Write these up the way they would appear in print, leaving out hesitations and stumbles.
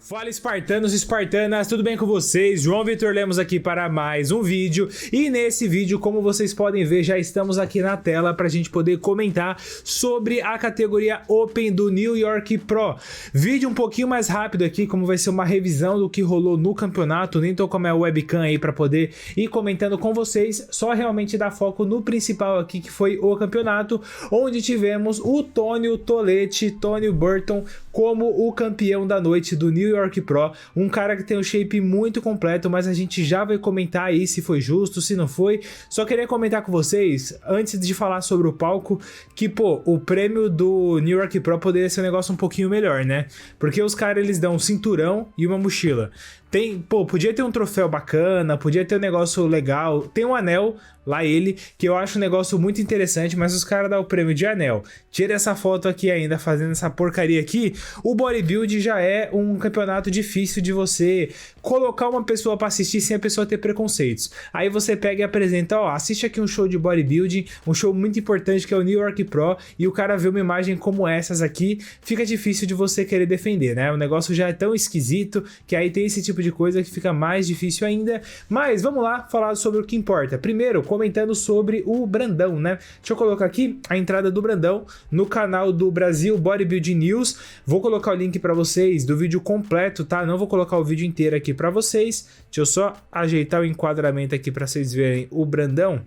Fala espartanos e espartanas, tudo bem com vocês? João Vitor Lemos aqui para mais um vídeo e nesse vídeo, como vocês podem ver, já estamos aqui na tela para a gente poder comentar sobre a categoria Open do New York Pro. Vídeo um pouquinho mais rápido aqui, como vai ser uma revisão do que rolou no campeonato, nem tô com a minha webcam aí para poder ir comentando com vocês, só realmente dar foco no principal aqui que foi o campeonato, onde tivemos o Tonio Tolete, Tony Burton, como o campeão da noite do New York Pro, um cara que tem um shape muito completo, mas a gente já vai comentar aí se foi justo, se não foi. Só queria comentar com vocês, antes de falar sobre o palco, que pô, o prêmio do New York Pro poderia ser um negócio um pouquinho melhor, né? Porque os caras, eles dão um cinturão e uma mochila. Podia ter um troféu bacana, podia ter um negócio legal, tem um anel, lá ele, que eu acho um negócio muito interessante, mas os caras dão o prêmio de anel. Tira essa foto aqui ainda, fazendo essa porcaria aqui. O bodybuild já é um campeonato difícil de você colocar uma pessoa pra assistir sem a pessoa ter preconceitos. Aí você pega e apresenta, ó, assiste aqui um show de bodybuilding, um show muito importante que é o New York Pro, e o cara vê uma imagem como essas aqui, fica difícil de você querer defender, né? O negócio já é tão esquisito, que aí tem esse tipo de coisa que fica mais difícil ainda. Mas vamos lá falar sobre o que importa. Primeiro, comentando sobre o Brandão, né? Deixa eu colocar aqui a entrada do Brandão no canal do Brasil Bodybuilding News. Vou colocar o link para vocês do vídeo completo, tá? Não vou colocar o vídeo inteiro aqui para vocês. Deixa eu só ajeitar o enquadramento aqui para vocês verem o Brandão.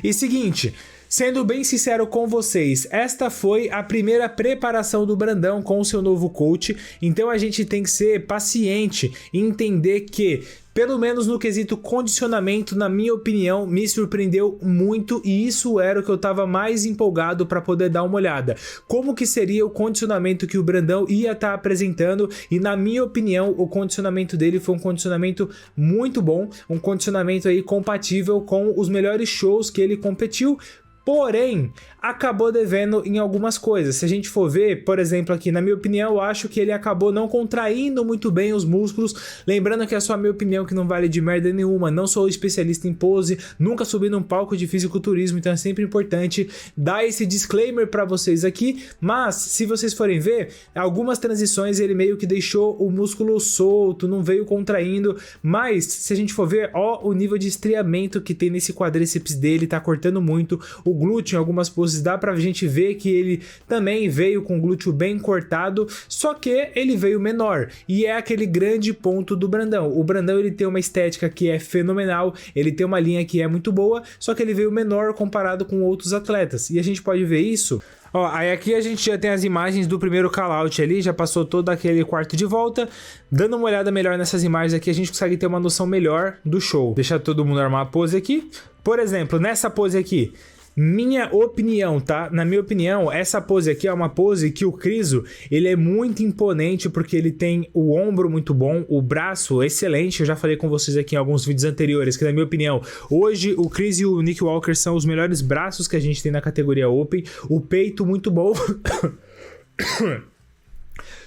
E seguinte, sendo bem sincero com vocês, esta foi a primeira preparação do Brandão com o seu novo coach, então a gente tem que ser paciente e entender que, pelo menos no quesito condicionamento, na minha opinião, me surpreendeu muito e isso era o que eu tava mais empolgado para poder dar uma olhada. Como que seria o condicionamento que o Brandão ia estar apresentando e, na minha opinião, o condicionamento dele foi um condicionamento muito bom, um condicionamento aí compatível com os melhores shows que ele competiu. Porém, acabou devendo em algumas coisas. Se a gente for ver, por exemplo, aqui, na minha opinião, eu acho que ele acabou não contraindo muito bem os músculos. Lembrando que é só a minha opinião, que não vale de merda nenhuma. Não sou especialista em pose, nunca subi num palco de fisiculturismo, então é sempre importante dar esse disclaimer para vocês aqui. Mas, se vocês forem ver, algumas transições ele meio que deixou o músculo solto, não veio contraindo. Mas, se a gente for ver, ó, o nível de estriamento que tem nesse quadríceps dele, tá cortando muito. O glúteo, em algumas poses, dá pra gente ver que ele também veio com o glúteo bem cortado, só que ele veio menor, e é aquele grande ponto do Brandão. O Brandão, ele tem uma estética que é fenomenal, ele tem uma linha que é muito boa, só que ele veio menor comparado com outros atletas, e a gente pode ver isso. Ó, aí aqui a gente já tem as imagens do primeiro call-out ali, já passou todo aquele quarto de volta. Dando uma olhada melhor nessas imagens aqui, a gente consegue ter uma noção melhor do show. Deixa todo mundo armar a pose aqui. Por exemplo, nessa pose aqui, minha opinião, tá? Na minha opinião, essa pose aqui é uma pose que o Krizo, ele é muito imponente porque ele tem o ombro muito bom, o braço excelente. Eu já falei com vocês aqui em alguns vídeos anteriores que, na minha opinião, hoje o Chris e o Nick Walker são os melhores braços que a gente tem na categoria Open. O peito muito bom.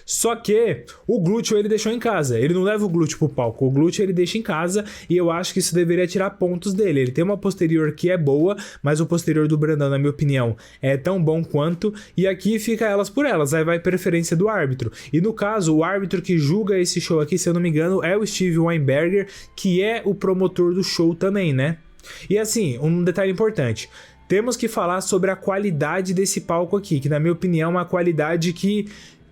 Só que o glúteo ele deixou em casa, ele não leva o glúteo pro palco, o glúteo ele deixa em casa e eu acho que isso deveria tirar pontos dele. Ele tem uma posterior que é boa, mas o posterior do Brandão, na minha opinião, é tão bom quanto, e aqui fica elas por elas, aí vai preferência do árbitro. E no caso, o árbitro que julga esse show aqui, se eu não me engano, é o Steve Weinberger, que é o promotor do show também, né? E assim, um detalhe importante, temos que falar sobre a qualidade desse palco aqui, que na minha opinião é uma qualidade que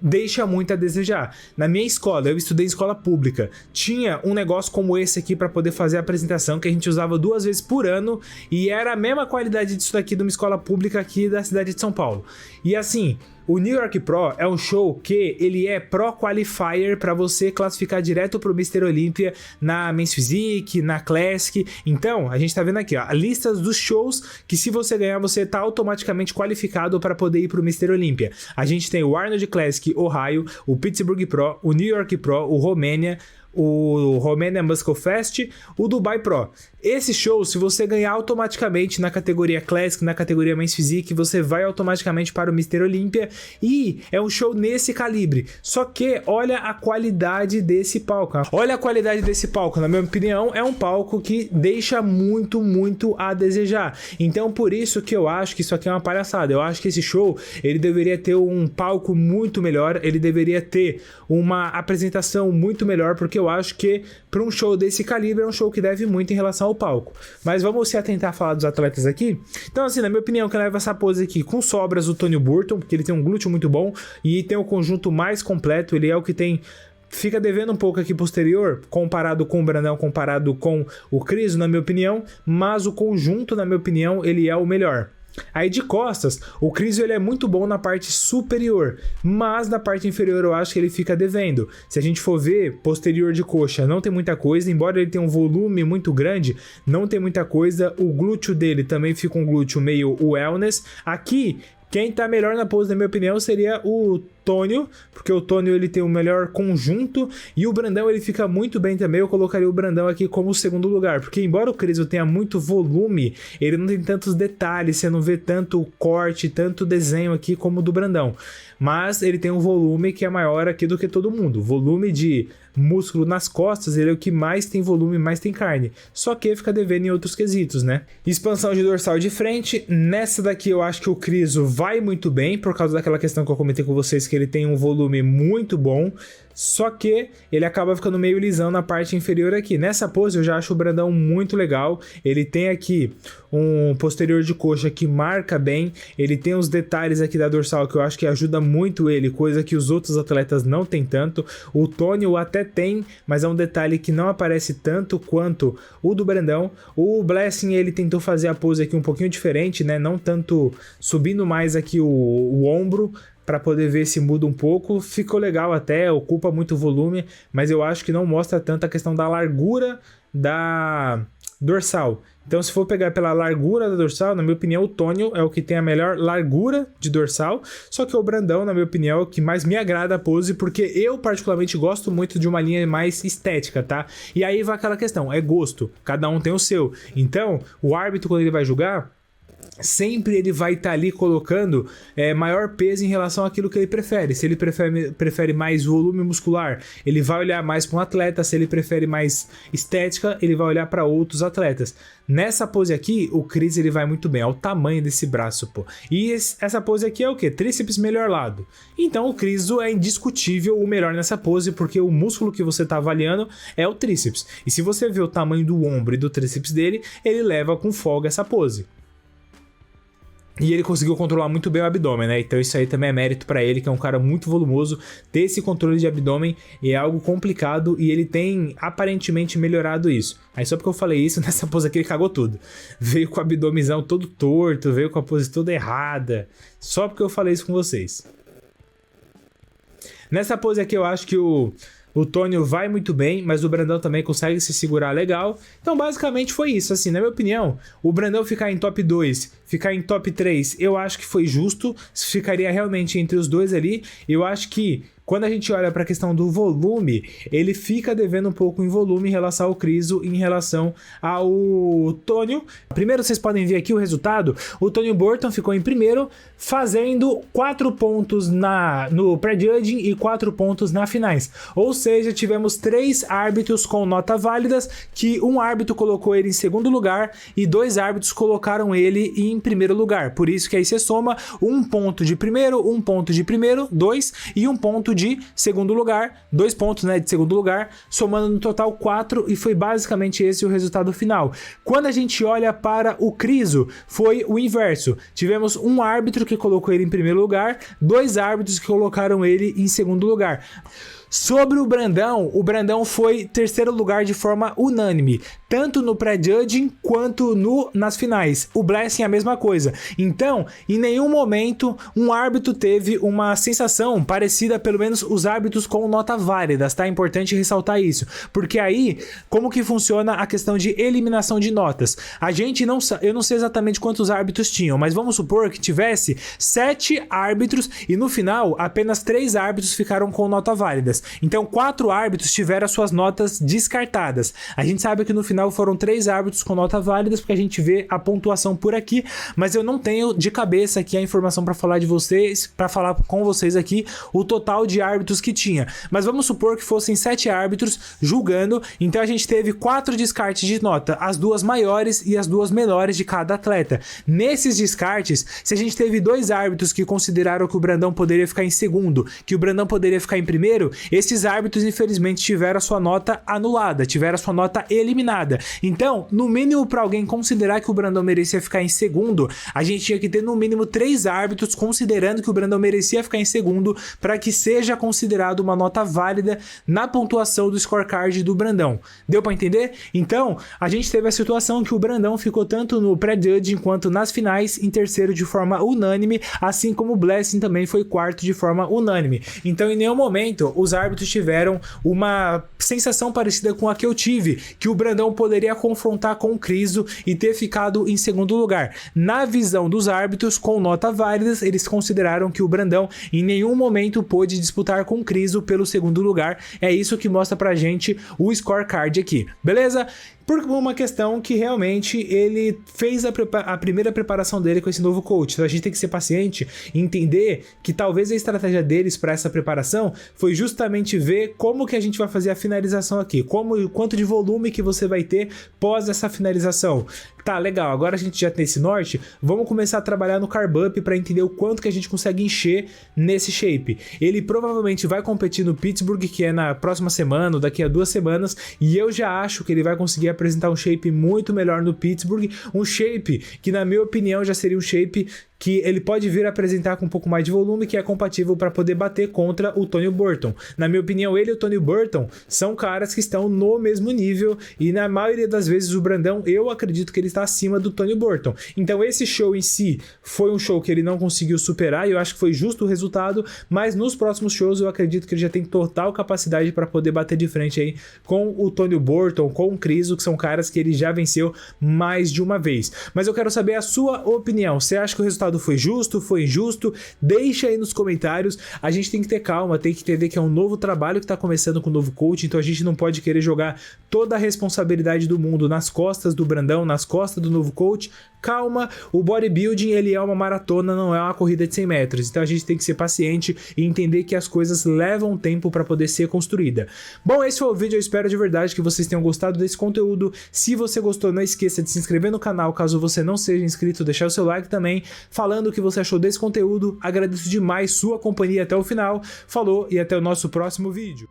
deixa muito a desejar. Na minha escola, eu estudei em escola pública, tinha um negócio como esse aqui para poder fazer a apresentação, que a gente usava 2 vezes por ano, e era a mesma qualidade disso daqui de uma escola pública aqui da cidade de São Paulo. E assim, o New York Pro é um show que ele é Pro Qualifier para você classificar direto pro Mr. Olympia na Men's Physique, na Classic. Então, a gente tá vendo aqui, ó, a lista dos shows que, se você ganhar, você tá automaticamente qualificado para poder ir pro Mr. Olympia. A gente tem o Arnold Classic Ohio, o Pittsburgh Pro, o New York Pro, o Romênia, o Romania Muscle Fest, o Dubai Pro. Esse show, se você ganhar automaticamente na categoria Classic, na categoria Men's Physique, você vai automaticamente para o Mr. Olympia, e é um show nesse calibre. Só que olha a qualidade desse palco. Olha a qualidade desse palco, na minha opinião, é um palco que deixa muito a desejar. Então por isso que eu acho que isso aqui é uma palhaçada. Eu acho que esse show, ele deveria ter um palco muito melhor, ele deveria ter uma apresentação muito melhor, porque eu acho que para um show desse calibre é um show que deve muito em relação ao palco. Mas vamos se atentar a falar dos atletas aqui. Então assim, na minha opinião, quem leva essa pose aqui com sobras, o Tony Burton, porque ele tem um glúteo muito bom e tem o conjunto mais completo, ele é o que tem... Fica devendo um pouco aqui posterior, comparado com o Brandão, comparado com o Krizo, na minha opinião, mas o conjunto, na minha opinião, ele é o melhor. Aí de costas, o Krizo ele é muito bom na parte superior, mas na parte inferior eu acho que ele fica devendo. Se a gente for ver, posterior de coxa não tem muita coisa, embora ele tenha um volume muito grande, não tem muita coisa. O glúteo dele também fica um glúteo meio wellness. Aqui, quem tá melhor na pose, na minha opinião, seria o Tônio, porque o Tônio ele tem o melhor conjunto, e o Brandão ele fica muito bem também. Eu colocaria o Brandão aqui como segundo lugar, porque embora o Krizo tenha muito volume, ele não tem tantos detalhes, você não vê tanto corte, tanto desenho aqui como o do Brandão, mas ele tem um volume que é maior aqui do que todo mundo. Volume de músculo nas costas, ele é o que mais tem volume, mais tem carne, só que fica devendo em outros quesitos, né? Expansão de dorsal de frente, nessa daqui eu acho que o Krizo vai muito bem, por causa daquela questão que eu comentei com vocês, que ele tem um volume muito bom, só que ele acaba ficando meio lisão na parte inferior aqui. Nessa pose eu já acho o Brandão muito legal, ele tem aqui um posterior de coxa que marca bem, ele tem os detalhes aqui da dorsal que eu acho que ajuda muito ele, coisa que os outros atletas não tem tanto. O Tônio até tem, mas é um detalhe que não aparece tanto quanto o do Brandão. O Blessing ele tentou fazer a pose aqui um pouquinho diferente, né? Não tanto subindo mais aqui o ombro, para poder ver se muda um pouco. Ficou legal até, ocupa muito volume, mas eu acho que não mostra tanto a questão da largura da dorsal. Então se for pegar pela largura da dorsal, na minha opinião o Tônio é o que tem a melhor largura de dorsal, só que o Brandão, na minha opinião, é o que mais me agrada a pose, porque eu particularmente gosto muito de uma linha mais estética, tá? E aí vai aquela questão, é gosto, cada um tem o seu. Então o árbitro, quando ele vai julgar, sempre ele vai estar ali colocando maior peso em relação àquilo que ele prefere. Se ele prefere mais volume muscular, ele vai olhar mais para um atleta. Se ele prefere mais estética, ele vai olhar para outros atletas. Nessa pose aqui, o Chris ele vai muito bem, olha o tamanho desse braço, pô. E essa pose aqui é o que? Tríceps melhor lado. Então o Krizo é indiscutível o melhor nessa pose, porque o músculo que você está avaliando é o tríceps. E se você vê o tamanho do ombro e do tríceps dele, ele leva com folga essa pose. E ele conseguiu controlar muito bem o abdômen, né? Então isso aí também é mérito pra ele, que é um cara muito volumoso. Ter esse controle de abdômen é algo complicado e ele tem aparentemente melhorado isso. Aí só porque eu falei isso, nessa pose aqui ele cagou tudo. Veio com o abdômenzão todo torto, veio com a pose toda errada. Só porque eu falei isso com vocês. Nessa pose aqui eu acho que o Tônio vai muito bem, mas o Brandão também consegue se segurar legal. Então basicamente foi isso, assim, na minha opinião, o Brandão ficar em top 2, ficar em top 3, eu acho que foi justo, ficaria realmente entre os dois ali. Eu acho que quando a gente olha para a questão do volume, ele fica devendo um pouco em volume em relação ao Krizo e em relação ao Tônio. Primeiro vocês podem ver aqui o resultado. O Tony Burton ficou em primeiro, fazendo 4 pontos no pré-judging e 4 pontos na finais. Ou seja, tivemos 3 árbitros com nota válidas, que um árbitro colocou ele em segundo lugar e 2 árbitros colocaram ele em primeiro lugar. Por isso que aí você soma 1 ponto de primeiro, 1 ponto de primeiro, 2 e 1 ponto de segundo lugar, 2 pontos, né, de segundo lugar, somando no total 4, e foi basicamente esse o resultado final. Quando a gente olha para o Krizo, foi o inverso. Tivemos um árbitro que colocou ele em primeiro lugar, 2 árbitros que colocaram ele em segundo lugar. Sobre o Brandão foi terceiro lugar de forma unânime, tanto no pré-judging quanto nas finais. O Blessing é a mesma coisa. Então, em nenhum momento um árbitro teve uma sensação parecida, pelo menos os árbitros com nota válidas, tá? É importante ressaltar isso, porque aí, como que funciona a questão de eliminação de notas? Eu não sei exatamente quantos árbitros tinham, mas vamos supor que tivesse 7 árbitros e no final apenas 3 árbitros ficaram com nota válidas. Então 4 árbitros tiveram as suas notas descartadas. A gente sabe que no final foram 3 árbitros com nota válidas, porque a gente vê a pontuação por aqui, mas eu não tenho de cabeça aqui a informação para falar com vocês aqui o total de árbitros que tinha. Mas vamos supor que fossem 7 árbitros julgando, então a gente teve 4 descartes de nota, as 2 maiores e as 2 menores de cada atleta. Nesses descartes, se a gente teve 2 árbitros que consideraram que o Brandão poderia ficar em segundo, que o Brandão poderia ficar em primeiro, esses árbitros infelizmente tiveram a sua nota anulada, tiveram a sua nota eliminada. Então, no mínimo, para alguém considerar que o Brandão merecia ficar em segundo, a gente tinha que ter no mínimo 3 árbitros considerando que o Brandão merecia ficar em segundo para que seja considerado uma nota válida na pontuação do scorecard do Brandão. Deu para entender? Então, a gente teve a situação que o Brandão ficou tanto no pré-judging quanto nas finais em terceiro de forma unânime, assim como o Blessing também foi quarto de forma unânime. Então, em nenhum momento, os árbitros tiveram uma sensação parecida com a que eu tive, que o Brandão poderia confrontar com o Criso e ter ficado em segundo lugar. Na visão dos árbitros, com nota válidas, eles consideraram que o Brandão em nenhum momento pôde disputar com o Criso pelo segundo lugar. É isso que mostra pra gente o scorecard aqui, beleza? Por uma questão que realmente ele fez a primeira preparação dele com esse novo coach. Então a gente tem que ser paciente e entender que talvez a estratégia deles para essa preparação foi justamente ver como que a gente vai fazer a finalização aqui, quanto de volume que você vai ter pós essa finalização. Tá, legal, agora a gente já tem esse norte, vamos começar a trabalhar no carb up para entender o quanto que a gente consegue encher nesse shape. Ele provavelmente vai competir no Pittsburgh, que é na próxima semana, ou daqui a 2 semanas, e eu já acho que ele vai conseguir apresentar um shape muito melhor no Pittsburgh, um shape que na minha opinião já seria um shape que ele pode vir a apresentar com um pouco mais de volume, que é compatível para poder bater contra o Tony Burton. Na minha opinião, ele e o Tony Burton são caras que estão no mesmo nível, e na maioria das vezes o Brandão, eu acredito que ele está acima do Tony Burton. Então esse show em si foi um show que ele não conseguiu superar, e eu acho que foi justo o resultado, mas nos próximos shows eu acredito que ele já tem total capacidade para poder bater de frente aí com o Tony Burton, com o Criso, que são caras que ele já venceu mais de uma vez. Mas eu quero saber a sua opinião. Você acha que o resultado foi justo, foi injusto? Deixa aí nos comentários. A gente tem que ter calma, tem que entender que é um novo trabalho que está começando com o novo coach, então a gente não pode querer jogar toda a responsabilidade do mundo nas costas do Brandão, nas costas do novo coach. Calma, o bodybuilding ele é uma maratona, não é uma corrida de 100 metros, então a gente tem que ser paciente e entender que as coisas levam tempo para poder ser construída. Bom, esse foi o vídeo, eu espero de verdade que vocês tenham gostado desse conteúdo. Se você gostou, não esqueça de se inscrever no canal, caso você não seja inscrito, deixar o seu like também, falando o que você achou desse conteúdo. Agradeço demais sua companhia até o final, falou e até o nosso próximo vídeo.